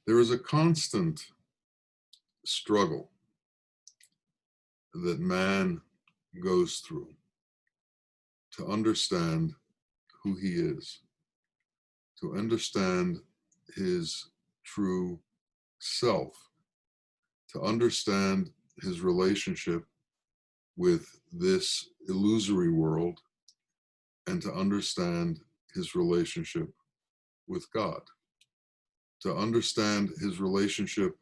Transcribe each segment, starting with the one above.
There is a constant struggle that man goes through to understand who he is, to understand his true self, to understand his relationship with this illusory world, and to understand his relationship with God, to understand his relationship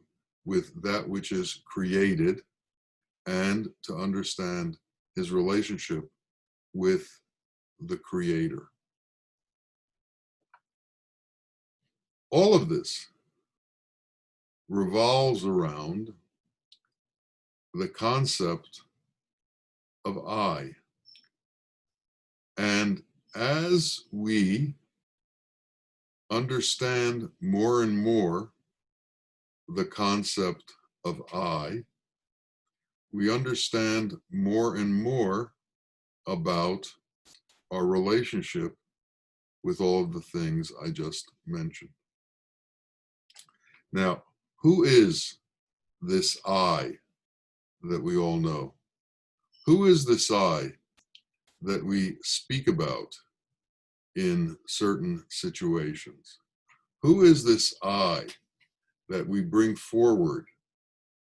with that which is created, and to understand his relationship with the Creator. All of this revolves around the concept of I. And as we understand more and more the concept of I, we understand more and more about our relationship with all of the things I just mentioned. Now, who is this I that we all know? Who is this I that we speak about in certain situations? Who is this I that we bring forward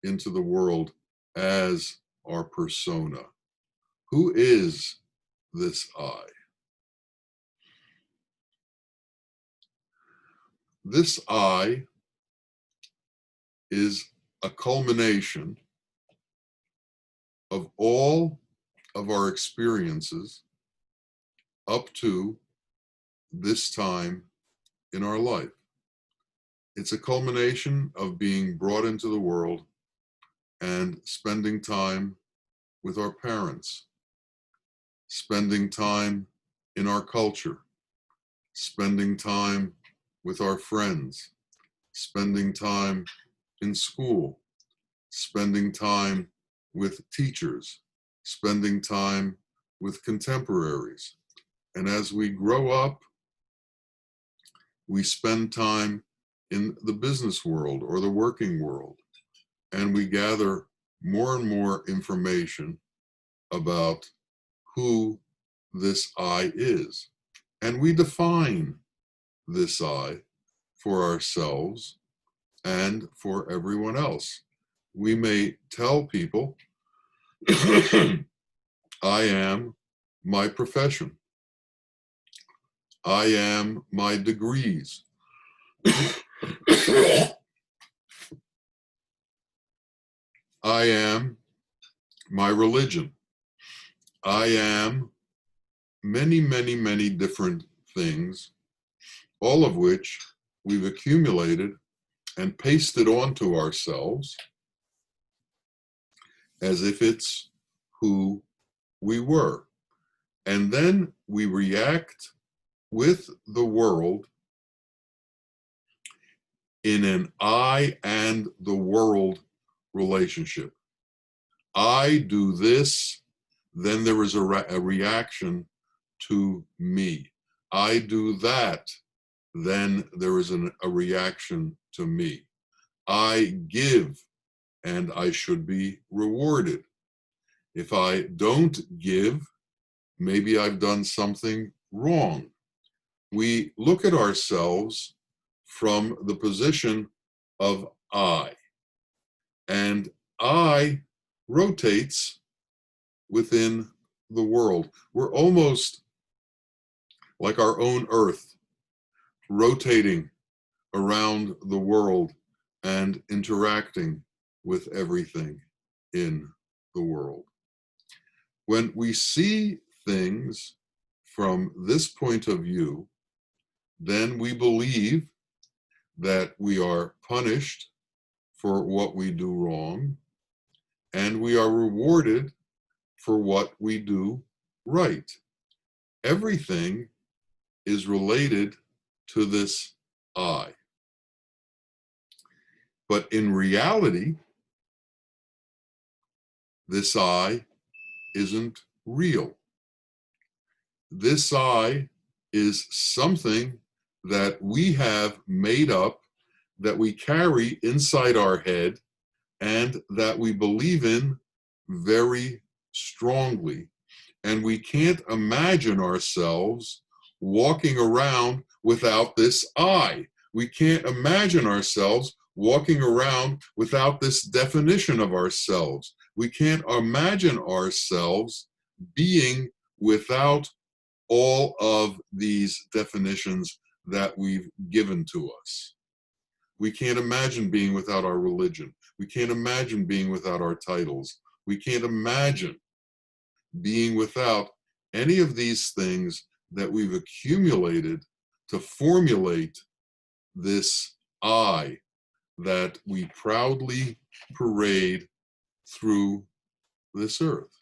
into the world as our persona? Who is this I? This I is a culmination of all of our experiences up to this time in our life. It's a culmination of being brought into the world and spending time with our parents, spending time in our culture, spending time with our friends, spending time in school, spending time with teachers, spending time with contemporaries. And as we grow up, we spend time in the business world or the working world, and we gather more and more information about who this I is. And we define this I for ourselves and for everyone else. We may tell people, I am my profession. I am my degrees. I am my religion. I am many, many, many different things, all of which we've accumulated and pasted onto ourselves as if it's who we were. And then we react with the world in an I and the world relationship. I do this, then there is a reaction to me. I do that, then there is a reaction to me. I give, and I should be rewarded. If I don't give, maybe I've done something wrong. We look at ourselves from the position of I, and I rotates within the world. We're almost like our own Earth, rotating around the world and interacting with everything in the world. When we see things from this point of view, then we believe that we are punished for what we do wrong, and we are rewarded for what we do right. Everything is related to this I. But in reality, this I isn't real. This I is something that we have made up that we carry inside our head and that we believe in very strongly. And we can't imagine ourselves walking around without this I. We can't imagine ourselves walking around without this definition of ourselves. We can't imagine ourselves being without all of these definitions that we've given to us. We can't imagine being without our religion. We can't imagine being without our titles. We can't imagine being without any of these things that we've accumulated to formulate this I that we proudly parade through this earth.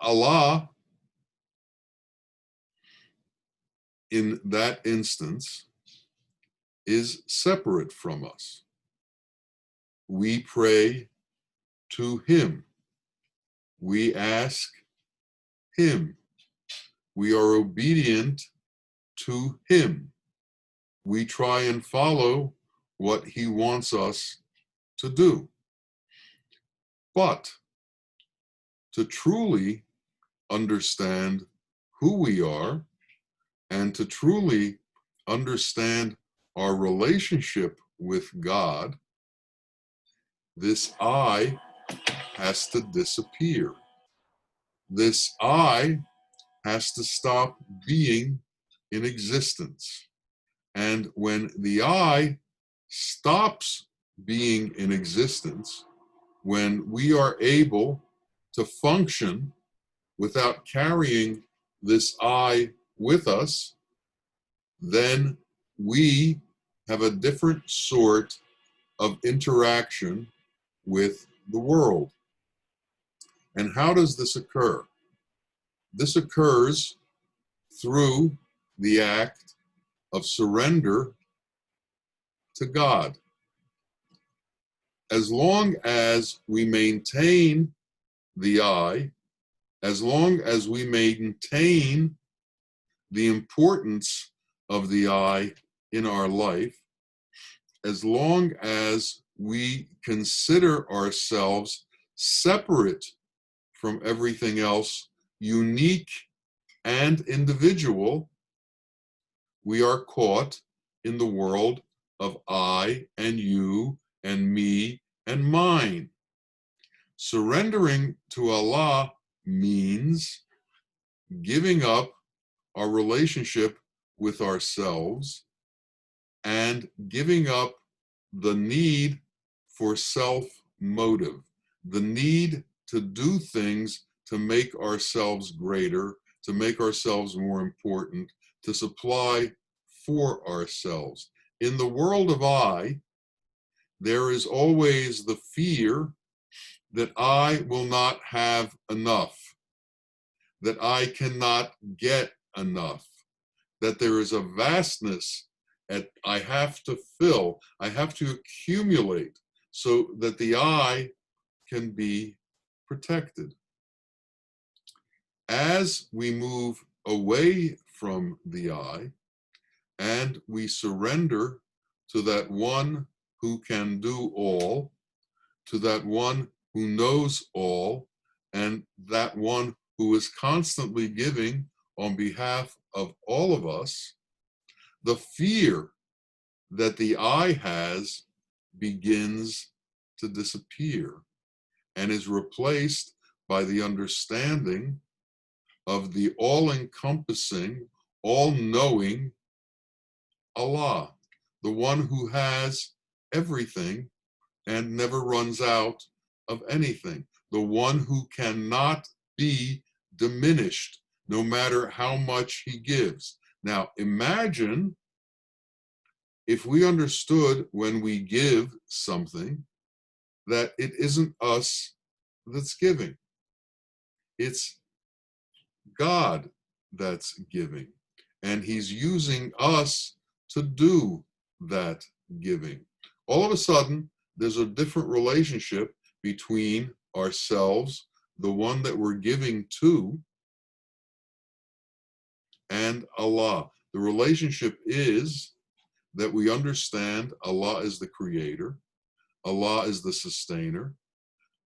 Allah, in that instance, is separate from us. We pray to Him. We ask Him. We are obedient to Him. We try and follow what He wants us to do. But to truly understand who we are and to truly understand our relationship with God, this I has to disappear. This I has to stop being in existence. And when the I stops being in existence, when we are able to function without carrying this I with us, then we have a different sort of interaction with the world. And how does this occur? This occurs through the act of surrender to God. As long as we maintain the I, as long as we maintain the importance of the I in our life, as long as we consider ourselves separate from everything else, unique and individual, we are caught in the world of I and you and me and mine. Surrendering to Allah means giving up our relationship with ourselves and giving up the need for self-motive, the need to do things to make ourselves greater, to make ourselves more important, to supply for ourselves. In the world of I, there is always the fear that I will not have enough, that I cannot get enough, that there is a vastness that I have to fill, I have to accumulate so that the I can be protected. As we move away from the I and we surrender to that one who can do all, to that one who knows all, and that one who is constantly giving on behalf of all of us, the fear that the I has begins to disappear and is replaced by the understanding of the all-encompassing, all-knowing Allah, the one who has everything and never runs out of anything, the one who cannot be diminished no matter how much He gives. Now imagine if we understood when we give something that it isn't us that's giving, it's God that's giving, and He's using us to do that giving. All of a sudden, there's a different relationship between ourselves, the one that we're giving to, and Allah. The relationship is that we understand Allah is the creator, Allah is the sustainer,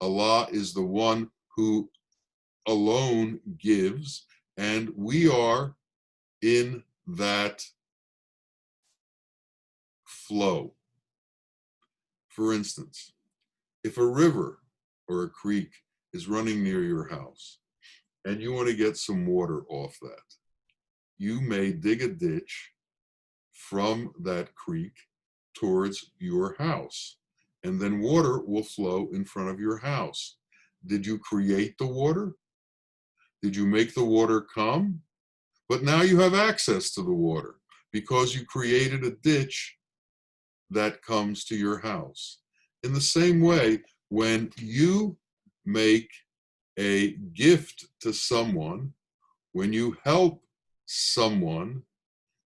Allah is the one who alone gives, and we are in that flow. For instance, if a river or a creek is running near your house and you want to get some water off that, you may dig a ditch from that creek towards your house, and then water will flow in front of your house. Did you create the water? Did you make the water come? But now you have access to the water because you created a ditch that comes to your house. In the same way, when you make a gift to someone, when you help someone,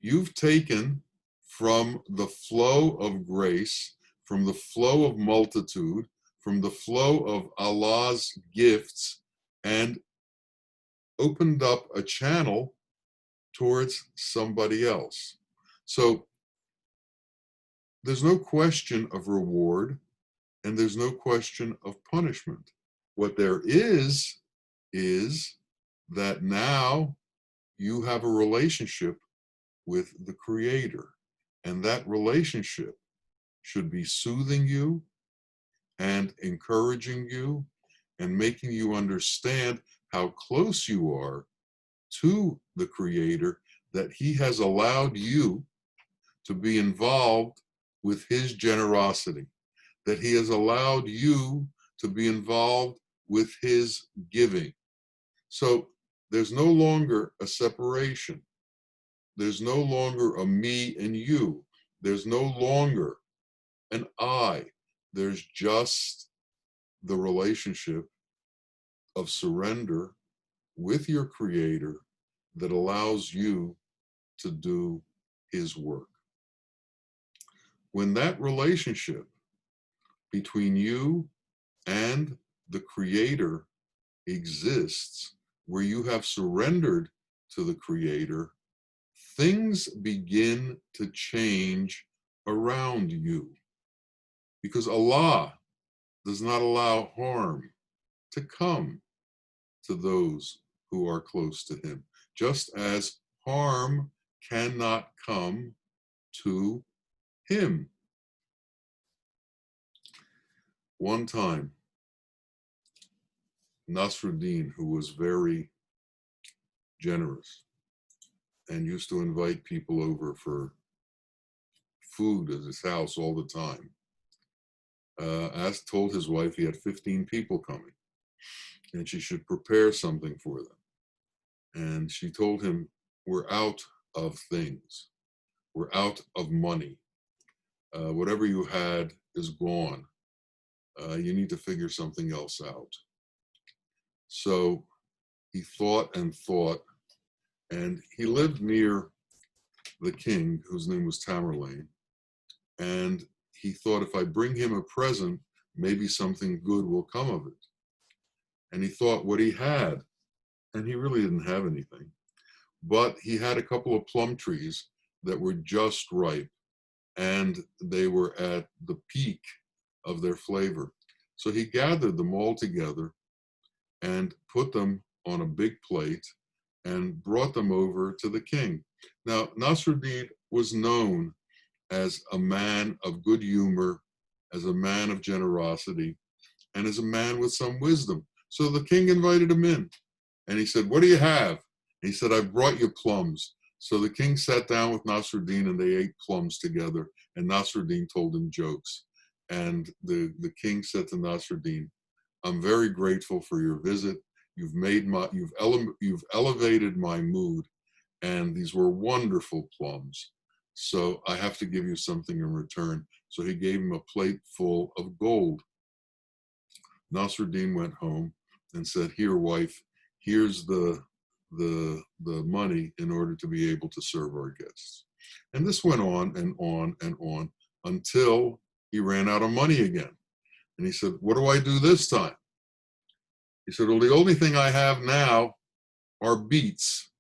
you've taken from the flow of grace, from the flow of multitude, from the flow of Allah's gifts, and opened up a channel towards somebody else. So there's no question of reward and there's no question of punishment. What there is that now you have a relationship with the Creator, and that relationship should be soothing you and encouraging you and making you understand how close you are to the Creator, that He has allowed you to be involved with His generosity, that He has allowed you to be involved with His giving. So there's no longer a separation. There's no longer a me and you. There's no longer an I. There's just the relationship of surrender with your Creator that allows you to do His work. When that relationship between you and the Creator exists, where you have surrendered to the Creator, things begin to change around you. Because Allah does not allow harm to come to those who are close to Him, just as harm cannot come to Him. One time, Nasruddin, who was very generous and used to invite people over for food at his house all the time, told his wife he had 15 people coming and she should prepare something for them. And she told him, we're out of things. We're out of money. Whatever you had is gone. You need to figure something else out. So he thought and thought, and he lived near the king, whose name was Tamerlane. And he thought, if I bring him a present, maybe something good will come of it. And he thought what he had, and he really didn't have anything, but he had a couple of plum trees that were just ripe, and they were at the peak of their flavor. So he gathered them all together and put them on a big plate and brought them over to the king. Now, Nasruddin was known as a man of good humor, as a man of generosity, and as a man with some wisdom. So the king invited him in, and he said, what do you have? And he said, I brought you plums. So the king sat down with Nasruddin, and they ate plums together, and Nasruddin told him jokes. And the king said to Nasruddin, I'm very grateful for your visit. You've elevated my mood, and these were wonderful plums. So I have to give you something in return. So he gave him a plate full of gold. Nasruddin went home and said, here, wife, here's the money in order to be able to serve our guests. And this went on and on and on until he ran out of money again. And he said, what do I do this time? He said, well, the only thing I have now are beets.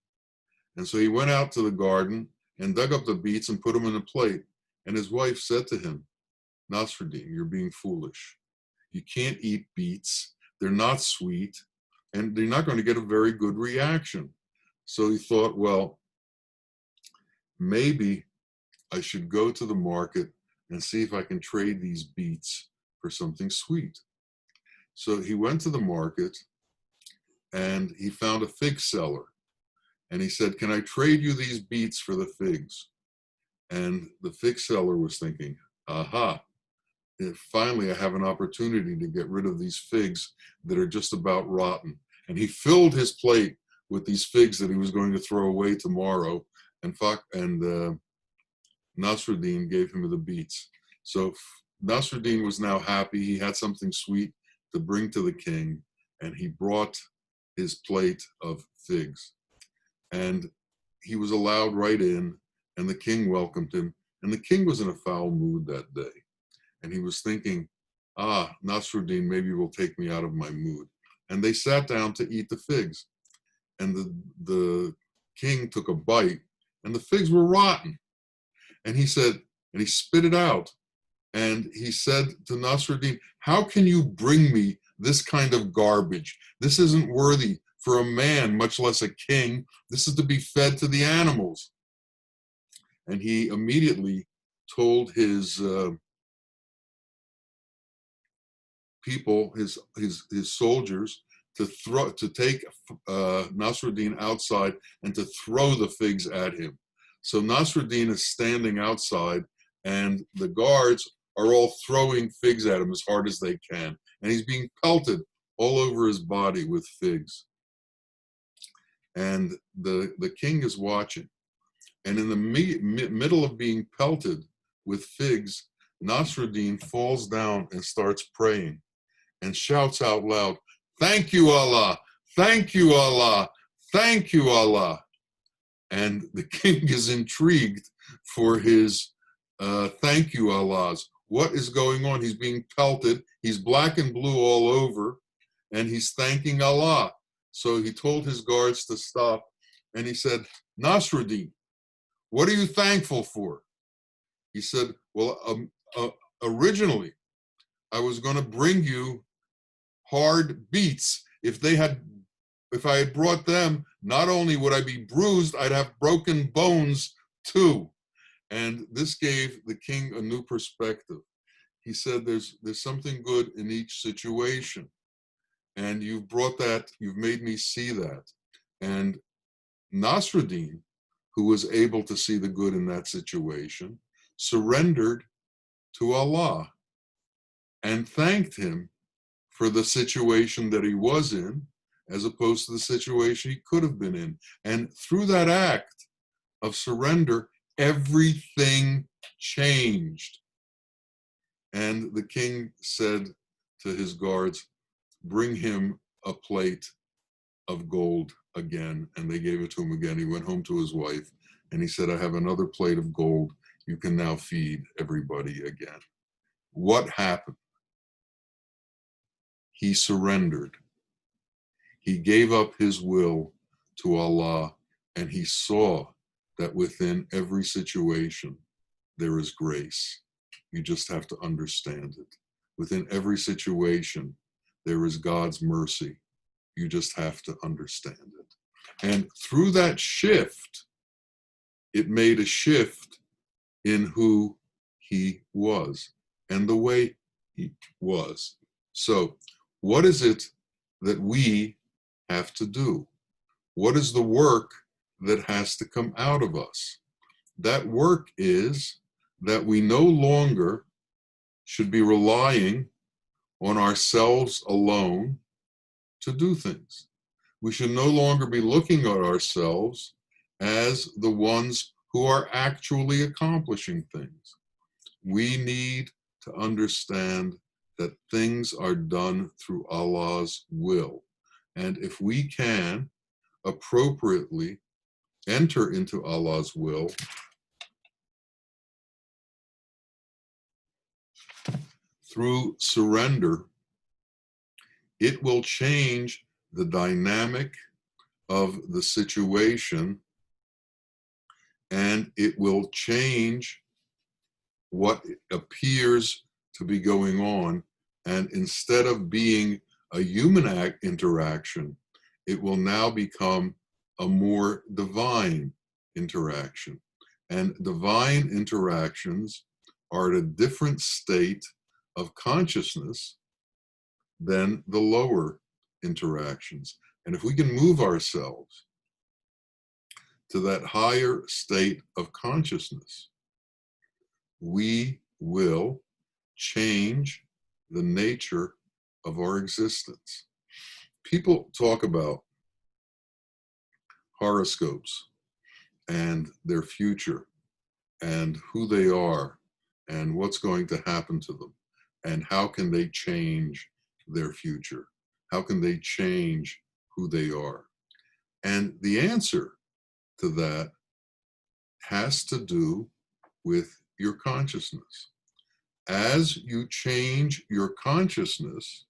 And so he went out to the garden and dug up the beets and put them in a plate. And his wife said to him, Nasruddin, you're being foolish. You can't eat beets. They're not sweet, and they're not going to get a very good reaction. So he thought, well, maybe I should go to the market and see if I can trade these beets for something sweet. So he went to the market and he found a fig seller. And he said, can I trade you these beets for the figs? And the fig seller was thinking, aha, finally I have an opportunity to get rid of these figs that are just about rotten. And he filled his plate with these figs that he was going to throw away tomorrow. And Nasruddin gave him the beets. So Nasruddin was now happy. He had something sweet to bring to the king, and he brought his plate of figs. And he was allowed right in, and the king welcomed him. And the king was in a foul mood that day. And he was thinking, Nasruddin maybe will take me out of my mood. And they sat down to eat the figs. And the king took a bite, and the figs were rotten. And he said, and he spit it out. And he said to Nasruddin, how can you bring me this kind of garbage? This isn't worthy for a man, much less a king. This is to be fed to the animals. And he immediately told his people, his soldiers, to take Nasruddin outside and to throw the figs at him. So Nasruddin is standing outside, and the guards are all throwing figs at him as hard as they can. And he's being pelted all over his body with figs. And the king is watching. And in the middle of being pelted with figs, Nasruddin falls down and starts praying and shouts out loud, thank you, Allah, thank you, Allah, thank you, Allah. And the king is intrigued for his thank you, Allahs. What is going on? He's being pelted. He's black and blue all over, and he's thanking Allah. So he told his guards to stop, and he said, Nasruddin, what are you thankful for? He said, well, originally, I was going to bring you hard beets. If I had brought them, not only would I be bruised, I'd have broken bones too. And this gave the king a new perspective. He said, there's something good in each situation. And you've made me see that. And Nasruddin, who was able to see the good in that situation, surrendered to Allah and thanked him for the situation that he was in, as opposed to the situation he could have been in. And through that act of surrender, everything changed. And the king said to his guards, bring him a plate of gold again. And they gave it to him again. He went home to his wife and he said, I have another plate of gold. You can now feed everybody again. What happened? He surrendered. He gave up his will to Allah, and he saw that within every situation there is grace. You just have to understand it. Within every situation there is God's mercy. You just have to understand it. And through that shift, it made a shift in who he was and the way he was. So, what is it that we have to do? What is the work that has to come out of us? That work is that we no longer should be relying on ourselves alone to do things. We should no longer be looking at ourselves as the ones who are actually accomplishing things. We need to understand that things are done through Allah's will. And if we can appropriately enter into Allah's will through surrender, it will change the dynamic of the situation and it will change what appears to be going on. And instead of being a human interaction, it will now become a more divine interaction. And divine interactions are at a different state of consciousness than the lower interactions. And if we can move ourselves to that higher state of consciousness, we will change the nature of our existence. People talk about horoscopes and their future and who they are and what's going to happen to them and how can they change their future? How can they change who they are? And the answer to that has to do with your consciousness. As you change your consciousness,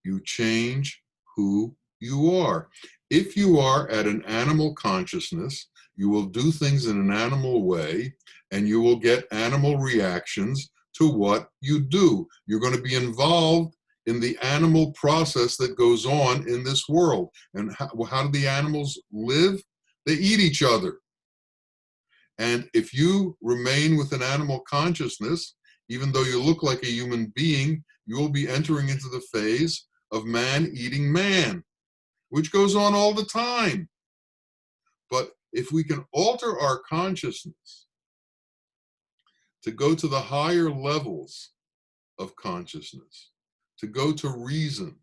you change who you are. If you are at an animal consciousness, you will do things in an animal way, and you will get animal reactions to what you do. You're going to be involved in the animal process that goes on in this world. And how do the animals live? They eat each other. And if you remain with an animal consciousness, even though you look like a human being, you will be entering into the phase of man eating man, which goes on all the time. But if we can alter our consciousness to go to the higher levels of consciousness, to go to reason,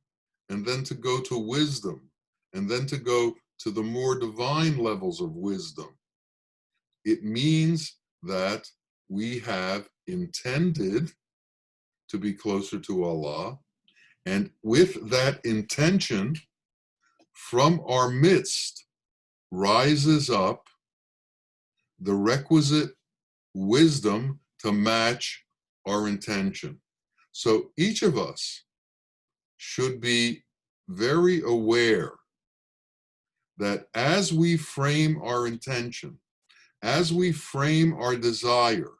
and then to go to wisdom, and then to go to the more divine levels of wisdom, it means that we have intended to be closer to Allah. And with that intention, from our midst rises up the requisite wisdom to match our intention. So each of us should be very aware that as we frame our intention, as we frame our desire,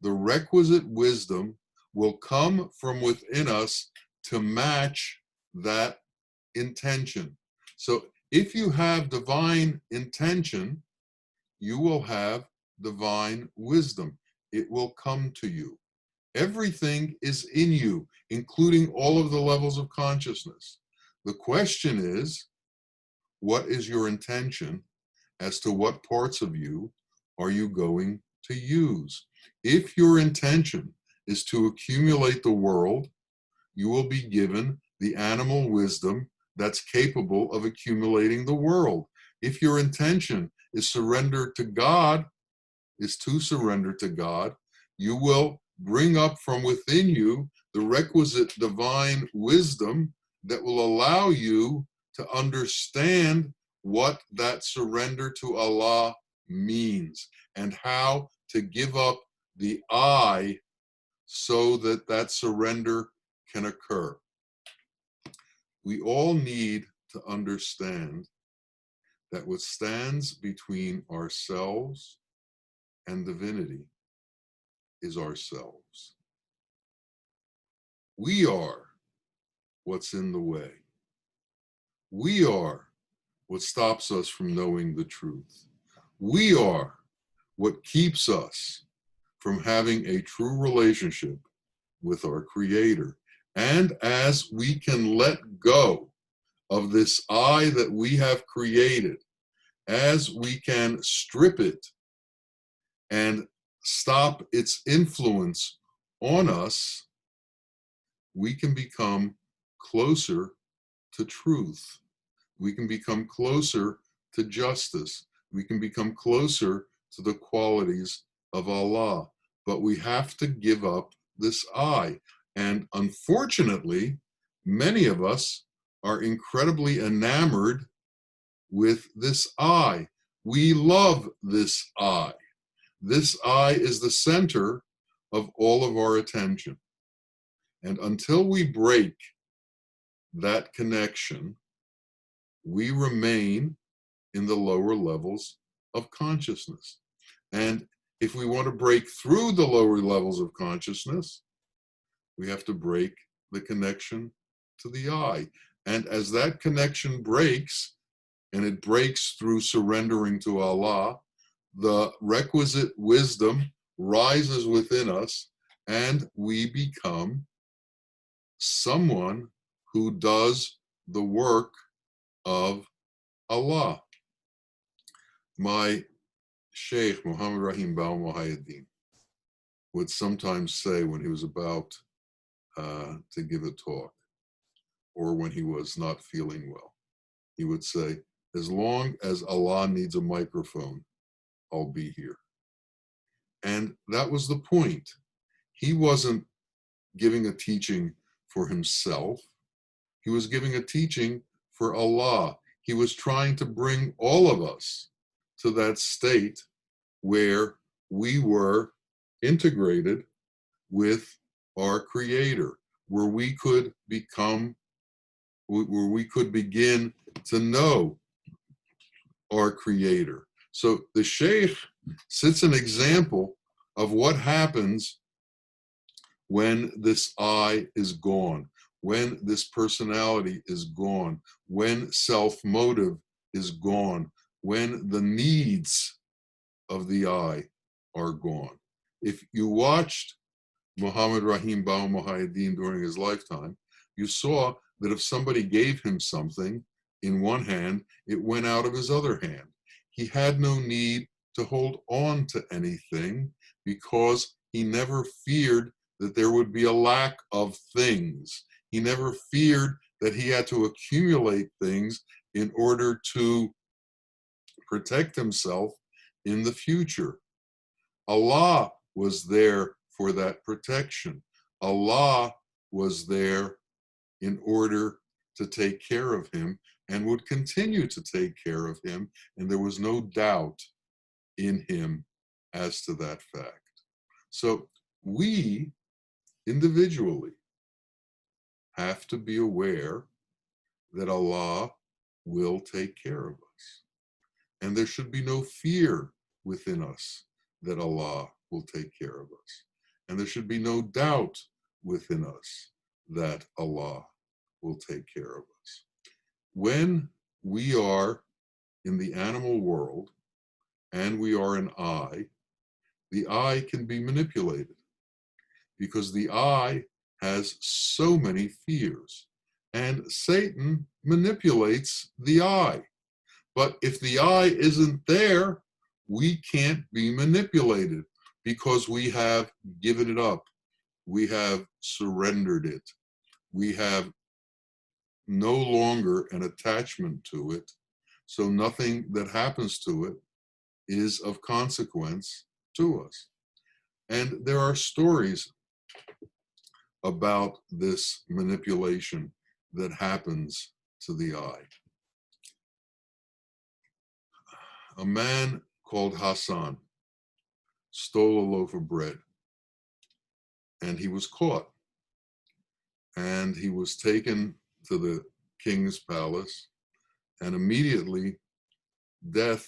the requisite wisdom will come from within us to match that intention. So if you have divine intention, you will have divine wisdom. It will come to you. Everything is in you, including all of the levels of consciousness. The question is, what is your intention as to what parts of you are you going to use? If your intention is to accumulate the world, you will be given the animal wisdom that's capable of accumulating the world. If your intention is to surrender to God, you will bring up from within you the requisite divine wisdom that will allow you to understand what that surrender to Allah means and how to give up the I so that that surrender can occur. We all need to understand that what stands between ourselves and divinity is ourselves. We are what's in the way. We are what stops us from knowing the truth. We are what keeps us from having a true relationship with our Creator. And as we can let go of this I that we have created, as we can strip it and stop its influence on us, we can become closer to truth. We can become closer to justice. We can become closer to the qualities of Allah. But we have to give up this I. And unfortunately, many of us are incredibly enamored with this I. We love this I. This I is the center of all of our attention. And until we break that connection, we remain in the lower levels of consciousness. And if we want to break through the lower levels of consciousness, we have to break the connection to the I. And as that connection breaks, and it breaks through surrendering to Allah, the requisite wisdom rises within us, and we become someone who does the work of Allah. My Sheikh, Muhammad Rahim Bawa Muhaiyaddeen, would sometimes say when he was about to give a talk, or when he was not feeling well, he would say, as long as Allah needs a microphone, I'll be here. And that was the point. He wasn't giving a teaching for himself. He was giving a teaching for Allah. He was trying to bring all of us to that state where we were integrated with our Creator, where we could become, where we could begin to know our Creator. So the Sheikh sets an example of what happens when this I is gone, when this personality is gone, when self-motive is gone, when the needs of the I are gone. If you watched Muhammad Rahim Bawa Muhaiyaddeen during his lifetime, you saw that if somebody gave him something in one hand, it went out of his other hand. He had no need to hold on to anything because he never feared that there would be a lack of things. He never feared that he had to accumulate things in order to protect himself in the future. Allah was there for that protection. Allah was there in order to take care of him and would continue to take care of him, and there was no doubt in him as to that fact. So we individually have to be aware that Allah will take care of us. And there should be no fear within us that Allah will take care of us. And there should be no doubt within us that Allah will take care of us. When we are in the animal world and we are an I, the I can be manipulated because the I has so many fears. And Satan manipulates the I. But if the I isn't there, we can't be manipulated because we have given it up. We have surrendered it. We have no longer an attachment to it. So nothing that happens to it is of consequence to us. And there are stories about this manipulation that happens to the I. A man called Hassan stole a loaf of bread, and he was caught. And he was taken to the king's palace, and immediately death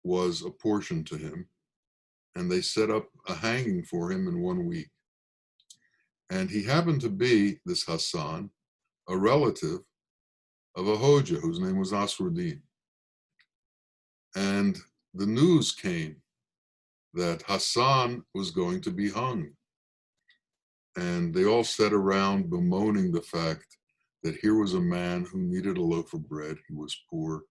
was apportioned to him, and they set up a hanging for him in 1 week. And he happened to be, this Hassan, a relative of a Hoja whose name was Nasruddin. And the news came that Hassan was going to be hung. And they all sat around bemoaning the fact that here was a man who needed a loaf of bread. He was poor,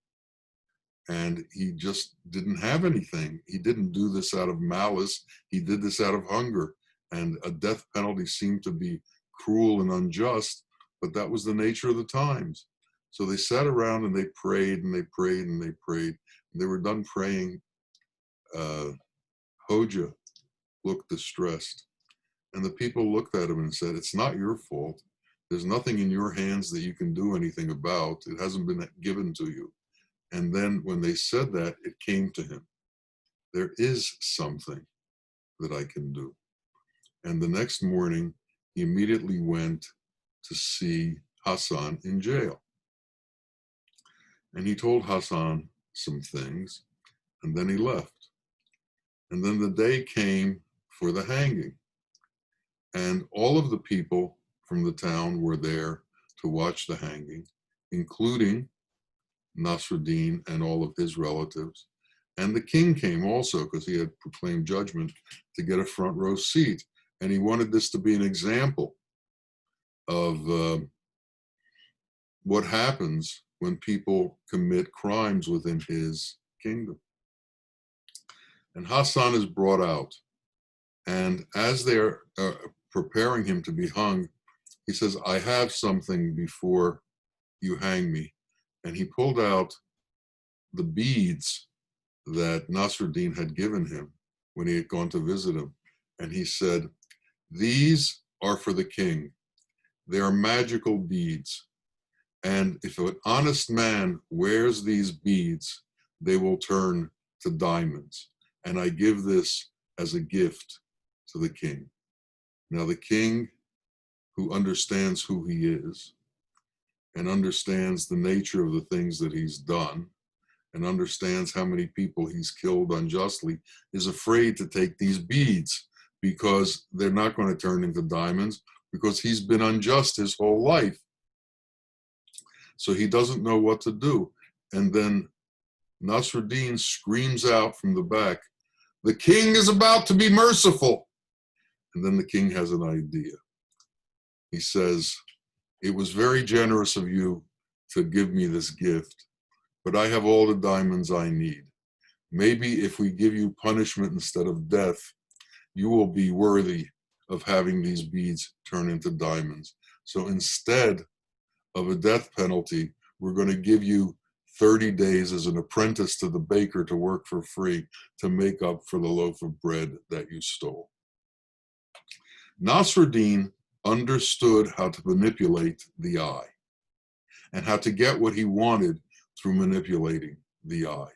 and he just didn't have anything. He didn't do this out of malice. He did this out of hunger. And a death penalty seemed to be cruel and unjust, but that was the nature of the times. So they sat around and they prayed and they prayed and they prayed. And they were done praying. Hoja looked distressed. And the people looked at him and said, it's not your fault. There's nothing in your hands that you can do anything about. It hasn't been given to you. And then when they said that, it came to him. There is something that I can do. And the next morning, he immediately went to see Hassan in jail. And he told Hassan some things, and then he left. And then the day came for the hanging. And all of the people from the town were there to watch the hanging, including Nasruddin and all of his relatives. And the king came also because he had proclaimed judgment to get a front row seat. And he wanted this to be an example of what happens when people commit crimes within his kingdom. And Hassan is brought out. And as they're preparing him to be hung, he says, I have something before you hang me. And he pulled out the beads that Nasruddin had given him when he had gone to visit him. And he said, these are for the king. They are magical beads. And if an honest man wears these beads, they will turn to diamonds. And I give this as a gift to the king. Now the king, who understands who he is and understands the nature of the things that he's done and understands how many people he's killed unjustly, is afraid to take these beads because they're not going to turn into diamonds because he's been unjust his whole life. So he doesn't know what to do. And then Nasruddin screams out from the back, the king is about to be merciful. And then the king has an idea. He says, it was very generous of you to give me this gift, but I have all the diamonds I need. Maybe if we give you punishment instead of death, you will be worthy of having these beads turn into diamonds. So instead of a death penalty, we're going to give you 30 days as an apprentice to the baker to work for free to make up for the loaf of bread that you stole. Nasruddin understood how to manipulate the eye and how to get what he wanted through manipulating the eye.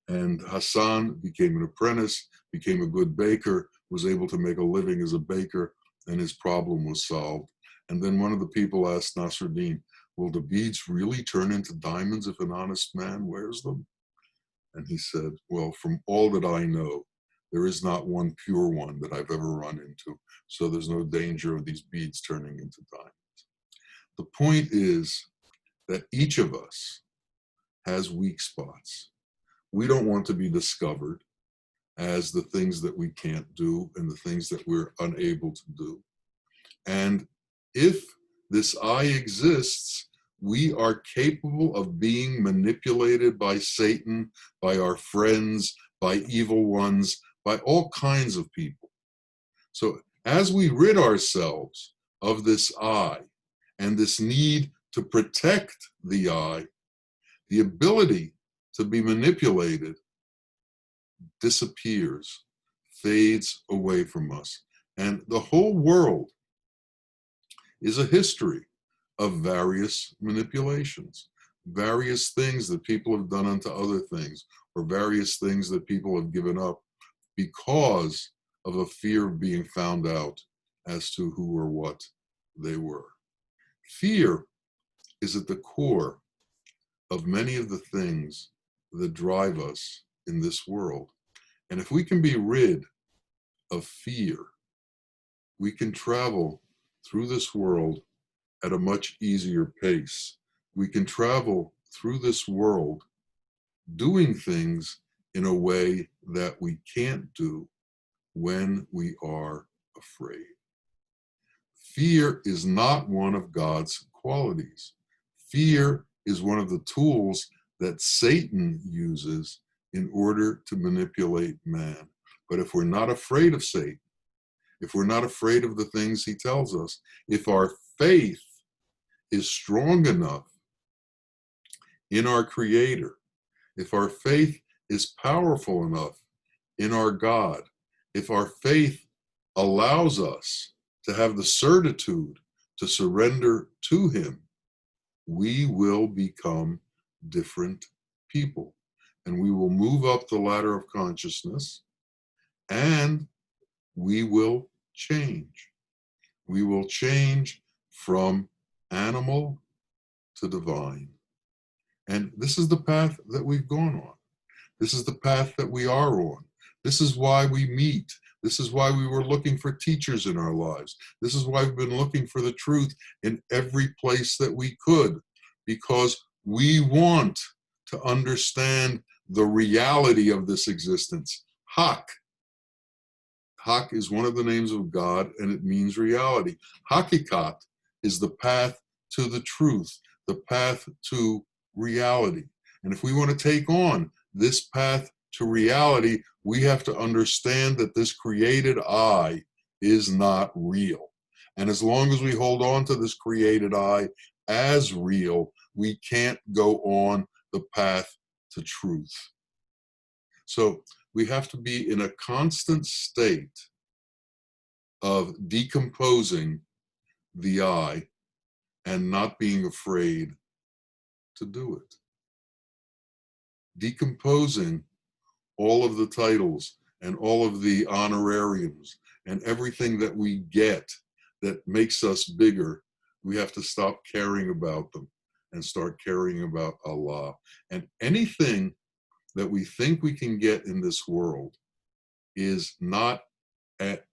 And Hassan became an apprentice, became a good baker, was able to make a living as a baker, and his problem was solved. And then one of the people asked Nasruddin, will the beads really turn into diamonds if an honest man wears them? And he said, well, from all that I know, there is not one pure one that I've ever run into. So there's no danger of these beads turning into diamonds. The point is that each of us has weak spots. We don't want to be discovered as the things that we can't do and the things that we're unable to do. And if this I exists, we are capable of being manipulated by Satan, by our friends, by evil ones, by all kinds of people. So as we rid ourselves of this I and this need to protect the I, the ability to be manipulated disappears, fades away from us. And the whole world is a history of various manipulations, various things that people have done unto other things, or various things that people have given up because of a fear of being found out as to who or what they were. Fear is at the core of many of the things that drive us in this world. And if we can be rid of fear, we can travel through this world at a much easier pace. We can travel through this world doing things in a way that we can't do when we are afraid. Fear is not one of God's qualities. Fear is one of the tools that Satan uses in order to manipulate man. But if we're not afraid of Satan, if we're not afraid of the things he tells us, if our faith is strong enough in our Creator, if our faith is powerful enough in our God, if our faith allows us to have the certitude to surrender to him, we will become different people. And we will move up the ladder of consciousness, and we will change. We will change from animal to divine. And this is the path that we've gone on. This is the path that we are on. This is why we meet. This is why we were looking for teachers in our lives. This is why we've been looking for the truth in every place that we could, because we want to understand the reality of this existence. Hak. Hak is one of the names of God, and it means reality. Hakikat is the path to the truth, the path to reality. And if we want to take on this path to reality, we have to understand that this created I is not real. And as long as we hold on to this created I as real, we can't go on the path to truth. So we have to be in a constant state of decomposing the I and not being afraid to do it. Decomposing all of the titles and all of the honorariums and everything that we get that makes us bigger, we have to stop caring about them and start caring about Allah. And anything that we think we can get in this world is not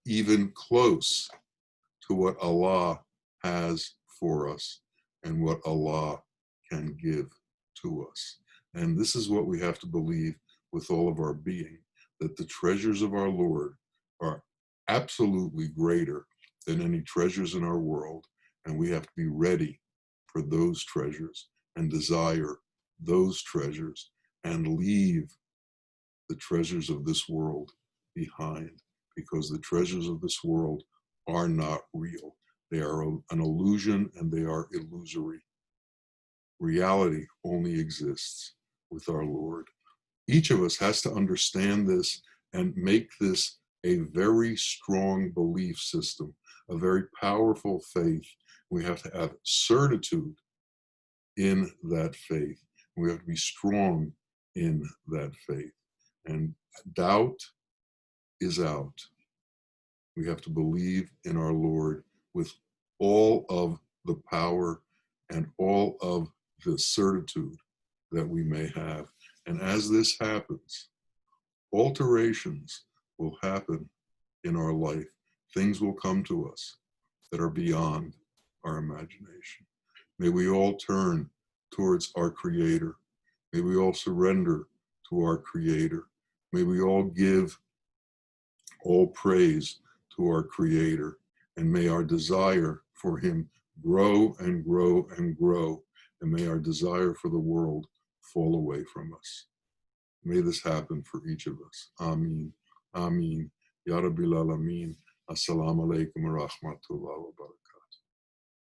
even close to what Allah has for us and what Allah can give to us. And this is what we have to believe with all of our being, that the treasures of our Lord are absolutely greater than any treasures in our world, and we have to be ready for those treasures and desire those treasures and leave the treasures of this world behind, because the treasures of this world are not real. They are an illusion and they are illusory. Reality only exists with our Lord. Each of us has to understand this and make this a very strong belief system, a very powerful faith. We have to have certitude in that faith. We have to be strong in that faith. And doubt is out. We have to believe in our Lord with all of the power and all of the certitude that we may have. And as this happens, alterations will happen in our life. Things will come to us that are beyond our imagination. May we all turn towards our Creator. May we all surrender to our Creator. May we all give all praise to our Creator. And may our desire for Him grow and grow and grow. And may our desire for the world fall away from us. May this happen for each of us. Ameen. Ameen. Ya Rabbil Alameen. Assalamu alaikum wa rahmatullahi wa barakatuh.